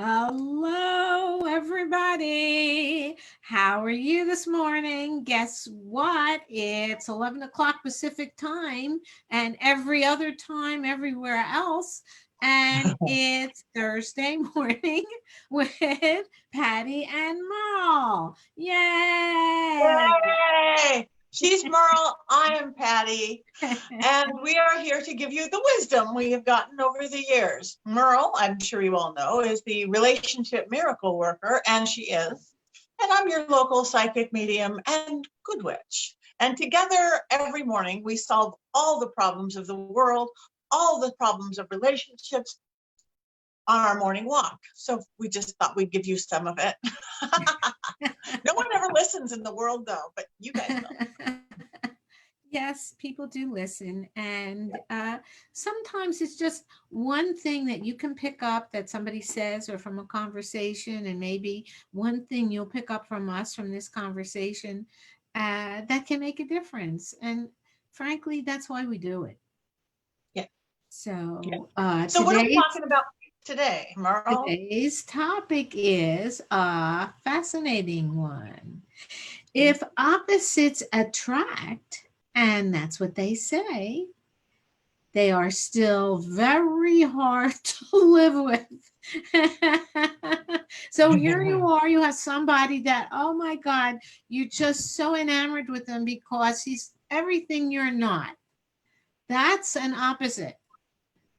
Hello, everybody. How are you this morning? Guess what? It's 11 o'clock Pacific time and every other time everywhere else. And it's Thursday morning with Patty and Merle. Yay! Yay! She's Merle, I am Patty, and we are here to give you the wisdom we have gotten over the years. Merle, I'm sure you all know, is the relationship miracle worker, and she is. And I'm your local psychic medium and good witch. And together every morning we solve all the problems of the world, all the problems of relationships on our morning walk. So we just thought we'd give you some of it. No one ever listens in the world though, but you guys will. Yes, people do listen. And sometimes it's just one thing that you can pick up that somebody says or from a conversation, and maybe one thing you'll pick up from us from this conversation that can make a difference. And frankly, that's why we do it. Yeah. Yeah. So So what are we talking about today, Merle? today's topic is a fascinating one. If opposites attract, and that's what they say, they are still very hard to live with. So here you are, you have somebody that, oh my God, you're just so enamored with him because he's everything you're not. That's an opposite.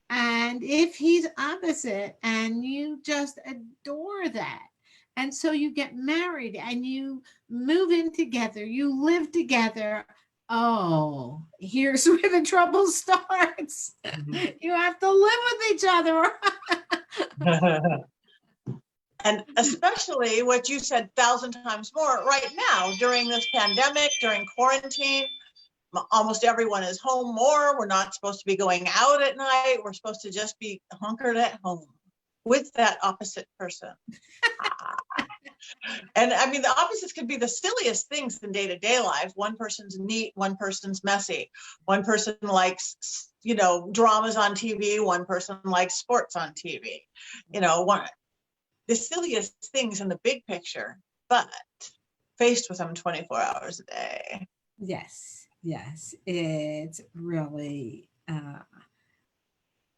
And if he's opposite and you just adore that, and so you get married and you move in together, you live together. Oh, here's where the trouble starts. You have to live with each other. And especially what you said 1,000 times more right now during this pandemic, during quarantine. Almost everyone is home more. We're not supposed to be going out at night. We're supposed to just be hunkered at home with that opposite person. And I mean, the opposites could be the silliest things in day-to-day life. One person's neat, one person's messy. One person likes, dramas on TV. One person likes sports on TV. The silliest things in the big picture, but faced with them 24 hours a day. Yes, it's really.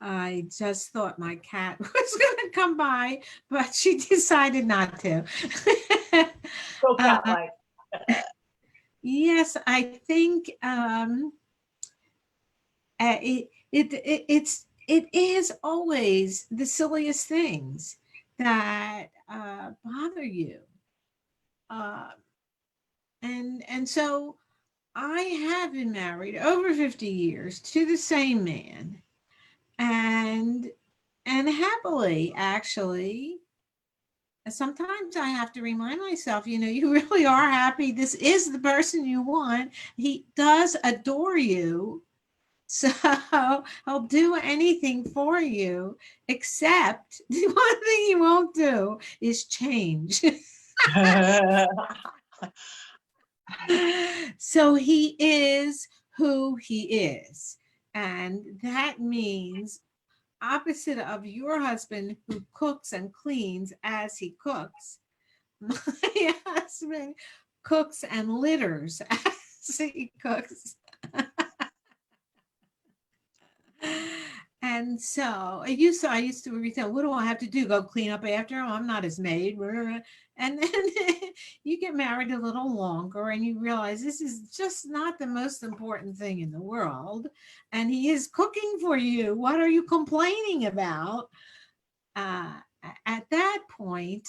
I just thought my cat was going to come by, but she decided not to. So cat-like. Yes, I think it is always the silliest things that bother you, uh, and so I have been married over 50 years to the same man, and happily, actually. Sometimes I have to remind myself, you really are happy. This is the person you want. He does adore you. So he'll do anything for you, except the one thing he won't do is change. So he is who he is. And that means opposite of your husband who cooks and cleans as he cooks, my husband cooks and litters as he cooks. And so I used to every time, what do I have to do? Go clean up after him? I'm not his maid. And then you get married a little longer and you realize this is just not the most important thing in the world. And he is cooking for you. What are you complaining about? At that point,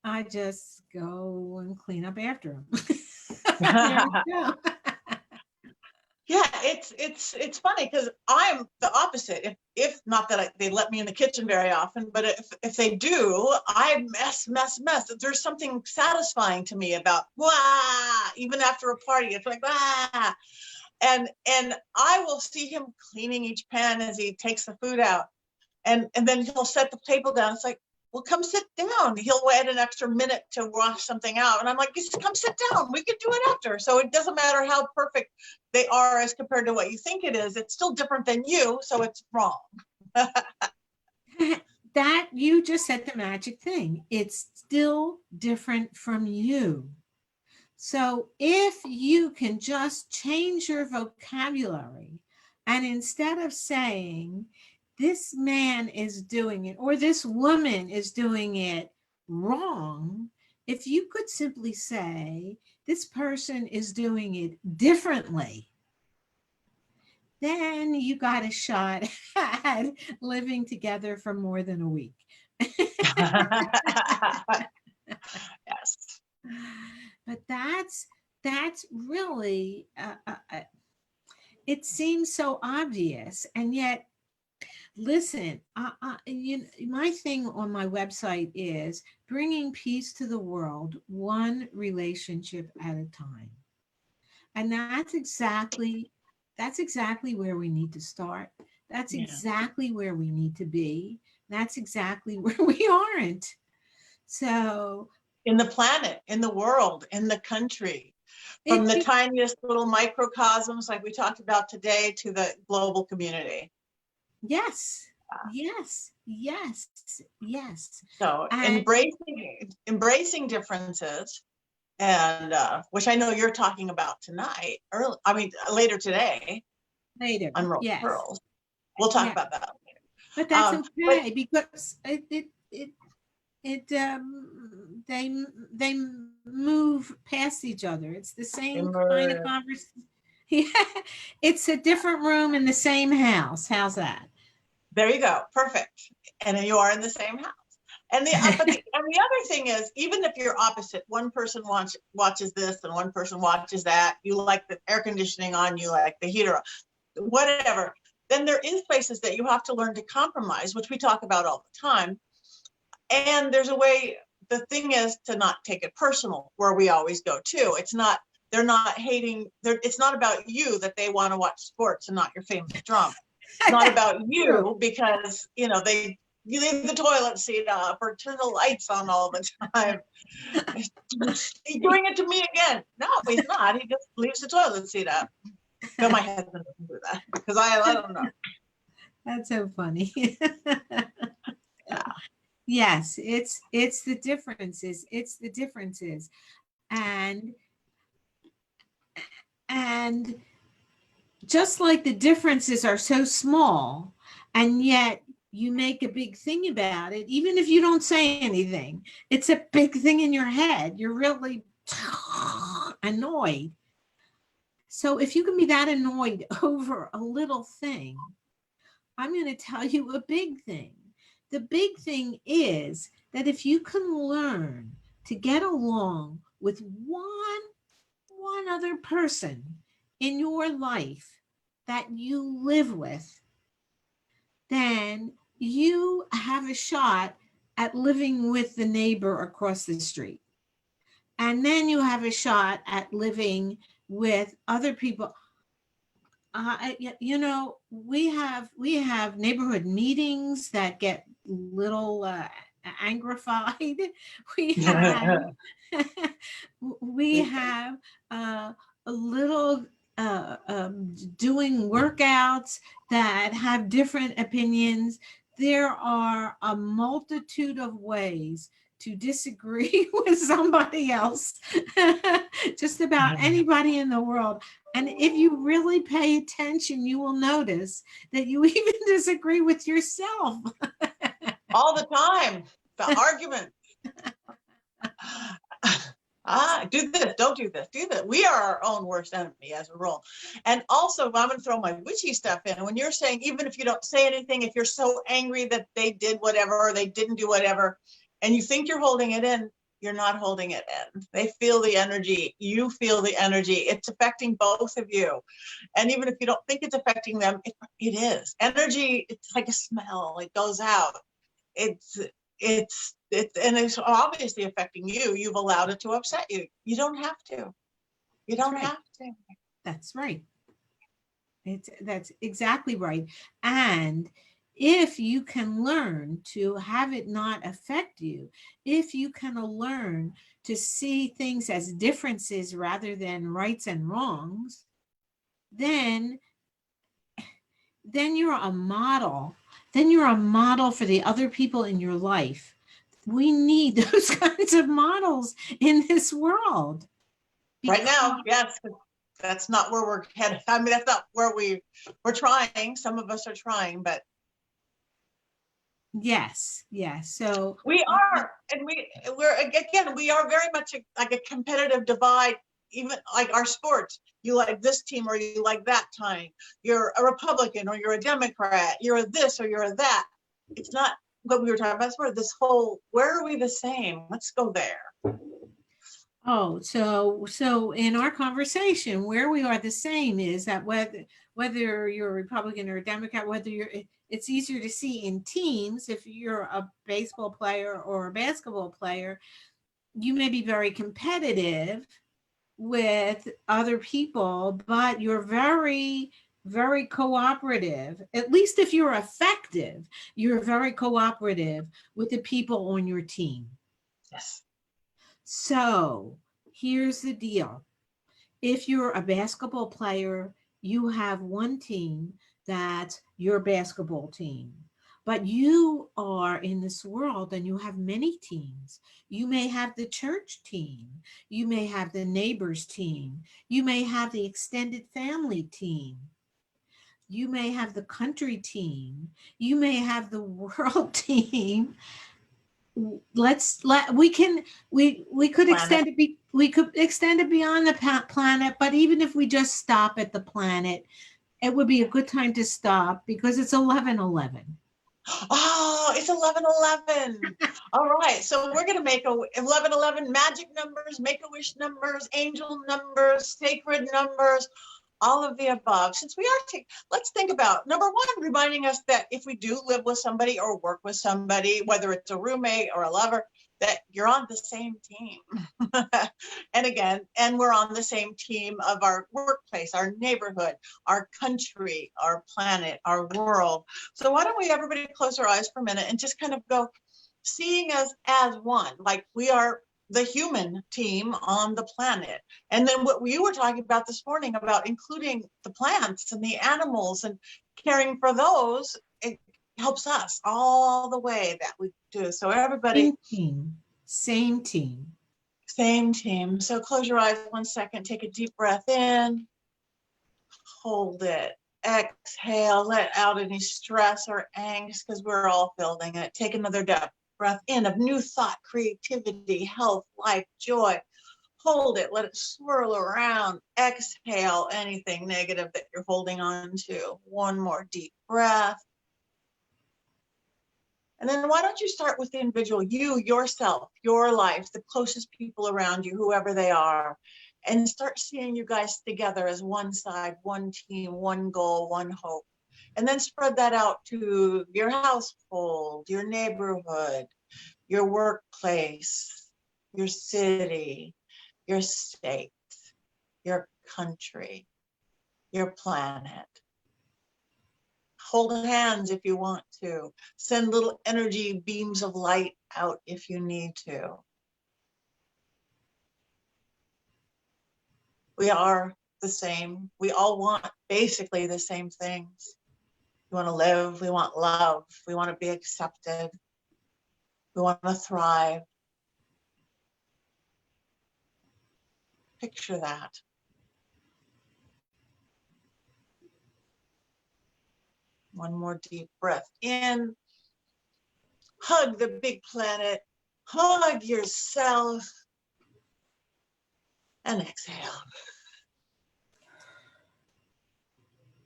I just go and clean up after him. Yeah, it's funny because I'm the opposite. If not that they let me in the kitchen very often, but if they do, I mess. There's something satisfying to me about even after a party, it's like and I will see him cleaning each pan as he takes the food out, and then he'll set the table down. It's like, well, come sit down. He'll add an extra minute to wash something out. And I'm like, just come sit down. We can do it after. So it doesn't matter how perfect they are as compared to what you think it is. It's still different than you. So it's wrong. that you just said the magic thing. It's still different from you. So if you can just change your vocabulary, and instead of saying, this man is doing it or this woman is doing it wrong, if you could simply say, this person is doing it differently, then you got a shot at living together for more than a week. Yes. But that's really it seems so obvious, and yet, listen, my thing on my website is bringing peace to the world one relationship at a time, and that's exactly where we need to start. That's Yeah. exactly where we need to be. That's exactly where we aren't. So In the planet, in the world, in the country, from it, the it tiniest little microcosms like we talked about today to the global community. yes, yes, yes, yes, So and embracing differences, and which I know you're talking about tonight, early, I mean later today later, on Rose yes, Pearls. We'll talk yeah, about that but that's later. But okay because they move past each other. It's the same kind of emerge. conversation. Yeah, it's a different room in the same house. How's that? There you go. Perfect. And you are in the same house. And the other thing is, even if you're opposite, one person watches this and one person watches that, you like the air conditioning on, you like the heater on, whatever, then there is places that you have to learn to compromise, which we talk about all the time. And there's a way, the thing is to not take it personal, where we always go to. It's not, they're not hating, it's not about you that they want to watch sports and not your famous drama. It's not about True. you because, you leave the toilet seat up or turn the lights on all the time. He's doing it to me again. No, he's not. He just leaves the toilet seat up. But my husband doesn't do that because I don't know. That's so funny. Yeah. Yes, it's the differences. It's the differences. And and just like the differences are so small, and yet you make a big thing about it, even if you don't say anything, it's a big thing in your head. You're really annoyed. So if you can be that annoyed over a little thing, I'm going to tell you a big thing. The big thing is that if you can learn to get along with one other person in your life that you live with, then you have a shot at living with the neighbor across the street. And then you have a shot at living with other people. We have neighborhood meetings that get little angrified. We have we have a little doing workouts that have different opinions. There are a multitude of ways to disagree with somebody else, just about anybody in the world. And if you really pay attention, you will notice that you even disagree with yourself. All the time. The argument. Do this, don't do this, do that. We are our own worst enemy as a rule. And also, I'm going to throw my witchy stuff in. When you're saying, even if you don't say anything, if you're so angry that they did whatever or they didn't do whatever, and you think you're holding it in, you're not holding it in. They feel the energy. You feel the energy. It's affecting both of you. And even if you don't think it's affecting them, it is. Energy, it's like a smell. It goes out. It's and it's obviously affecting you. You've allowed it to upset you. You don't have to. You That's don't right. have to. That's right. That's exactly right. And if you can learn to have it not affect you, if you can learn to see things as differences rather than rights and wrongs, then then you're a model then you're a model for the other people in your life. We need those kinds of models in this world Right because now, yes, 'cause that's not where we're headed. I mean, that's not where we're trying. Some of us are trying, but yes, yes. So we are, and we're again, we are very much like a competitive divide, even like our sports. You like this team or you like that team. You're a Republican or you're a Democrat. You're a this or you're a that. It's not what we were talking about. It's sort of this whole, where are we the same? Let's go there. oh, so in our conversation, where we are the same is that whether you're a Republican or a Democrat, whether it's easier to see in teams if you're a baseball player or a basketball player, you may be very competitive with other people, but you're very cooperative. At least if you're effective, you're very cooperative with the people on your team. Yes. So here's the deal. If you're a basketball player, you have one team that's your basketball team. But you are in this world and you have many teams. You may have the church team. You may have the neighbor's team. You may have the extended family team. You may have the country team. You may have the world team. Let's let we could Planet. extend it we could extend it beyond the planet, but even if we just stop at the planet, it would be a good time to stop because it's 11:11. Oh, it's 11:11. All right. So we're going to make a 11:11 magic numbers, make a wish numbers, angel numbers, sacred numbers, all of the above. Since we are, let's think about number one, reminding us that if we do live with somebody or work with somebody, whether it's a roommate or a lover, that you're on the same team. And again, and we're on the same team of our workplace, our neighborhood, our country, our planet, our world. So why don't we everybody close our eyes for a minute and just kind of go seeing us as one, like we are the human team on the planet. And then what you were talking about this morning about including the plants and the animals and caring for those, it helps us all the way that we do. So everybody, Same team. Same team. same team. So close your eyes 1 second, take a deep breath in, hold it. Exhale, let out any stress or angst because we're all feeling it. Take another breath in of new thought, creativity, health, life, joy. Hold it, let it swirl around. Exhale anything negative that you're holding on to. One more deep breath. And then why don't you start with the individual, you, yourself, your life, the closest people around you, whoever they are, and start seeing you guys together as one side, one team, one goal, one hope. And then spread that out to your household, your neighborhood, your workplace, your city, your state, your country, your planet. Hold hands if you want to. Send little energy beams of light out if you need to. We are the same. We all want basically the same things. We want to live. We want love. We want to be accepted. We want to thrive. Picture that. One more deep breath in. Hug the big planet. Hug yourself. And exhale.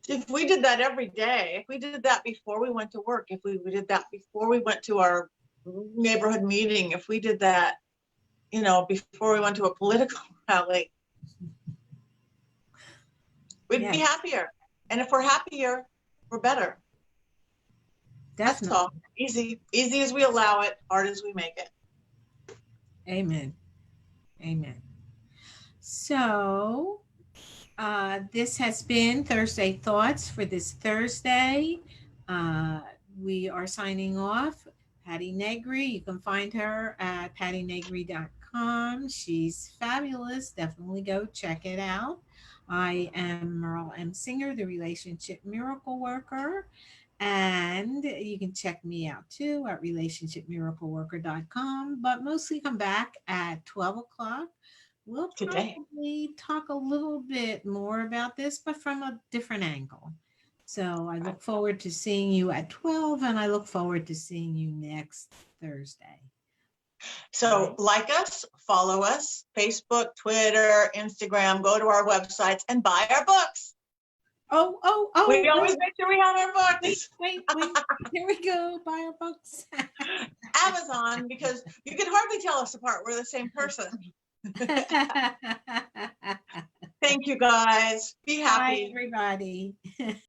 If we did that every day, if we did that before we went to work, if we did that before we went to our neighborhood meeting, if we did that, before we went to a political rally, we'd be Yes, happier. And if we're happier, we're better. That's definitely. all. Easy. Easy as we allow it, hard as we make it. Amen. Amen. So, this has been Thursday Thoughts for this Thursday. Uh, we are signing off. Patty Negri, you can find her at pattynegri.com. She's fabulous. Definitely go check it out. I am Merle M. Singer, the Relationship Miracle Worker. And you can check me out too at relationshipmiracleworker.com, but mostly come back at 12 o'clock. We'll Today. probably talk a little bit more about this, but from a different angle. So I Okay. look forward to seeing you at 12, and I look forward to seeing you next Thursday. So like us, follow us, Facebook, Twitter, Instagram, go to our websites and buy our books. We always make sure we have our books. Wait. Here we go. Buy our books. Amazon, because you can hardly tell us apart. We're the same person. Thank you guys. Be Bye, happy. everybody.